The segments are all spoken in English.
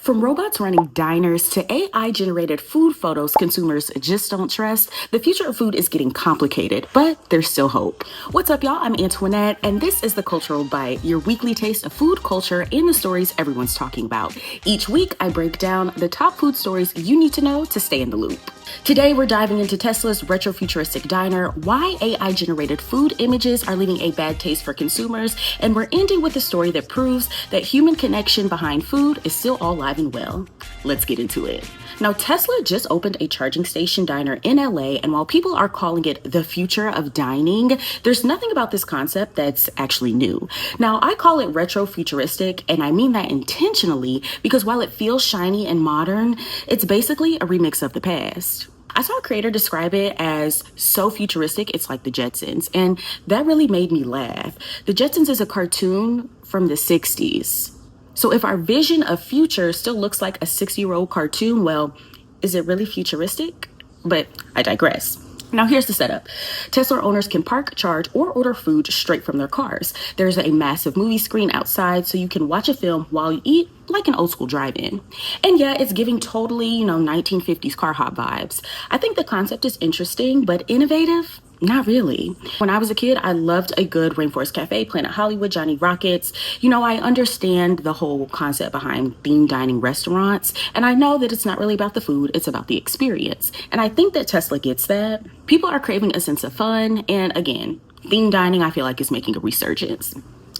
From robots running diners to AI-generated food photos consumers just don't trust, the future of food is getting complicated, but there's still hope. What's up, y'all? I'm Antoinette, and this is The Cultural Bite, your weekly taste of food culture and the stories everyone's talking about. Each week, I break down the top food stories you need to know to stay in the loop. Today, we're diving into Tesla's retro-futuristic diner, why AI-generated food images are leaving a bad taste for consumers, and we're ending with a story that proves that human connection behind food is still all alive and well. Let's get into it. Now, Tesla just opened a charging station diner in LA, and while people are calling it the future of dining, there's nothing about this concept that's actually new. Now, I call it retro-futuristic, and I mean that intentionally because while it feels shiny and modern, it's basically a remix of the past. I saw a creator describe it as so futuristic, it's like the Jetsons, and that really made me laugh. The Jetsons is a cartoon from the 60s. So if our vision of future still looks like a 6-year-old cartoon, well, is it really futuristic? But I digress. Now here's the setup. Tesla owners can park, charge, or order food straight from their cars. There's a massive movie screen outside so you can watch a film while you eat, like an old school drive-in. And yeah, it's giving totally, 1950s car hop vibes. I think the concept is interesting, but innovative? Not really. When I was a kid, I loved a good Rainforest Cafe, Planet Hollywood, Johnny Rockets. I understand the whole concept behind theme dining restaurants, and I know that it's not really about the food, it's about the experience. And I think that Tesla gets that. People are craving a sense of fun, and again, theme dining I feel like is making a resurgence.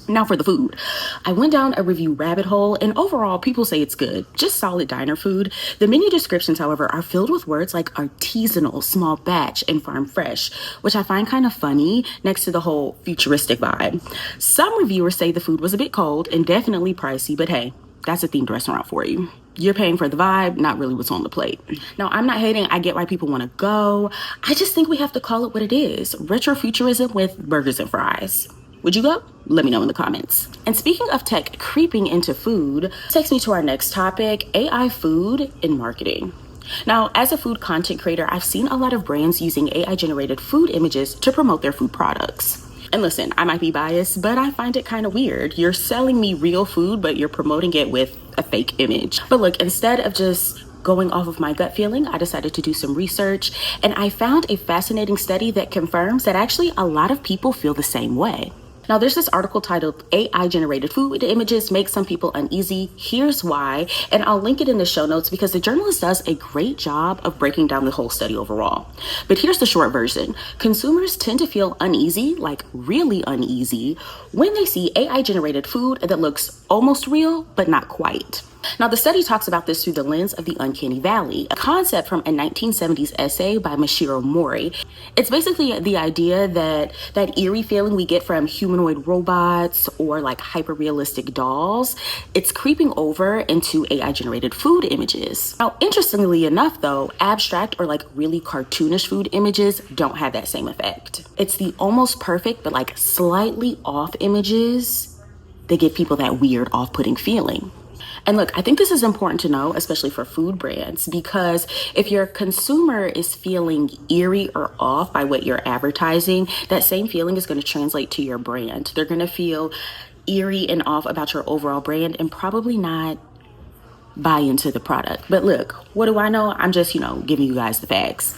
Now for the food. I went down a review rabbit hole, and overall, people say it's good. Just solid diner food. The menu descriptions, however, are filled with words like artisanal, small batch, and farm fresh, which I find kind of funny next to the whole futuristic vibe. Some reviewers say the food was a bit cold and definitely pricey, but hey, that's a themed restaurant for you. You're paying for the vibe, not really what's on the plate. Now, I'm not hating. I get why people want to go. I just think we have to call it what it is. Retrofuturism with burgers and fries. Would you go? Let me know in the comments. And speaking of tech creeping into food, takes me to our next topic, AI food and marketing. Now, as a food content creator, I've seen a lot of brands using AI-generated food images to promote their food products. And listen, I might be biased, but I find it kind of weird. You're selling me real food, but you're promoting it with a fake image. But look, instead of just going off of my gut feeling, I decided to do some research, and I found a fascinating study that confirms that actually a lot of people feel the same way. Now, there's this article titled AI-generated food images make some people uneasy. Here's why, and I'll link it in the show notes because the journalist does a great job of breaking down the whole study overall. But here's the short version. Consumers tend to feel uneasy, like really uneasy, when they see AI-generated food that looks almost real, but not quite. Now, the study talks about this through the lens of the uncanny valley, a concept from a 1970s essay by Mashiro Mori. It's basically the idea that eerie feeling we get from humanoid robots or like hyper-realistic dolls, it's creeping over into AI-generated food images. Now, interestingly enough, though, abstract or like really cartoonish food images don't have that same effect. It's the almost perfect but like slightly off images that give people that weird, off-putting feeling. And look, I think this is important to know, especially for food brands, because if your consumer is feeling eerie or off by what you're advertising, that same feeling is going to translate to your brand. They're going to feel eerie and off about your overall brand and probably not buy into the product. But look, what do I know? I'm just, giving you guys the facts.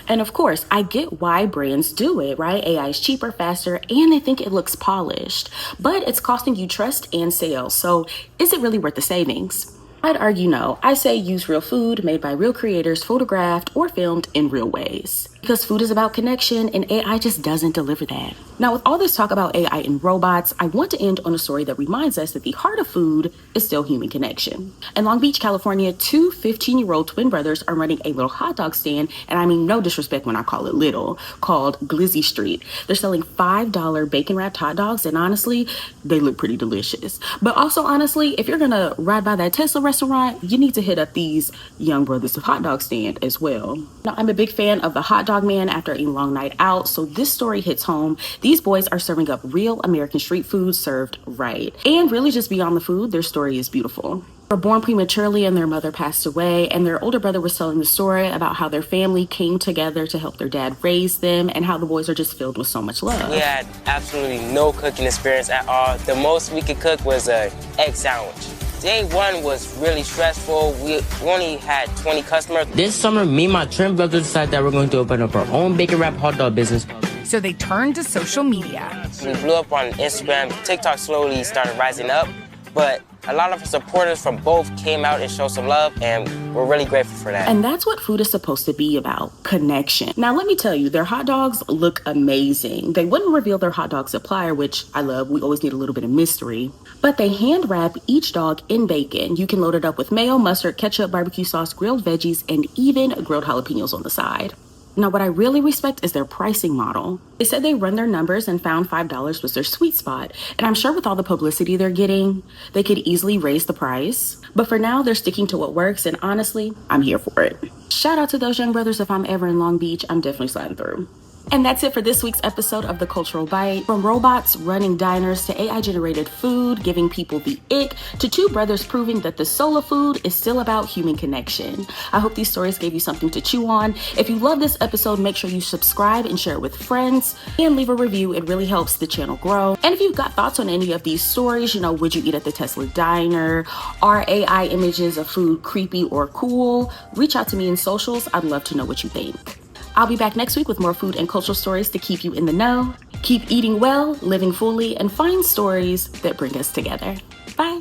And of course, I get why brands do it, right? AI is cheaper, faster, and they think it looks polished, but it's costing you trust and sales. So is it really worth the savings? I'd argue no. I say use real food made by real creators, photographed or filmed in real ways. Because food is about connection and AI just doesn't deliver that. Now, with all this talk about AI and robots, I want to end on a story that reminds us that the heart of food is still human connection. In Long Beach, California, two 15-year-old twin brothers are running a little hot dog stand, and I mean no disrespect when I call it little, called Glizzy Street. They're selling $5 bacon-wrapped hot dogs, and honestly, they look pretty delicious. But also, honestly, if you're gonna ride by that Tesla restaurant, you need to hit up these young brothers of hot dog stand as well. Now, I'm a big fan of the hot dog man after a long night out, so this story hits home. These boys are serving up real American street food served right. And really just beyond the food, their story is beautiful. They were born prematurely and their mother passed away, and their older brother was telling the story about how their family came together to help their dad raise them and how the boys are just filled with so much love. We had absolutely no cooking experience at all. The most we could cook was an egg sandwich. Day one was really stressful. We only had 20 customers. This summer, me and my twin brothers decided that we're going to open up our own bacon wrap hot dog business. So they turned to social media. We blew up on Instagram. TikTok slowly started rising up, but a lot of our supporters from both came out and showed some love, and we're really grateful for that. And that's what food is supposed to be about, connection. Now, let me tell you, their hot dogs look amazing. They wouldn't reveal their hot dog supplier, which I love. We always need a little bit of mystery. But they hand wrap each dog in bacon. You can load it up with mayo, mustard, ketchup, barbecue sauce, grilled veggies, and even grilled jalapenos on the side. Now, what I really respect is their pricing model. They said they run their numbers and found $5 was their sweet spot. And I'm sure with all the publicity they're getting, they could easily raise the price. But for now, they're sticking to what works. And honestly, I'm here for it. Shout out to those young brothers. If I'm ever in Long Beach, I'm definitely sliding through. And that's it for this week's episode of The Cultural Bite. From robots running diners to AI-generated food, giving people the ick, to two brothers proving that the soul of food is still about human connection. I hope these stories gave you something to chew on. If you love this episode, make sure you subscribe and share it with friends and leave a review. It really helps the channel grow. And if you've got thoughts on any of these stories, would you eat at the Tesla diner? Are AI images of food creepy or cool? Reach out to me in socials. I'd love to know what you think. I'll be back next week with more food and cultural stories to keep you in the know. Keep eating well, living fully, and find stories that bring us together. Bye.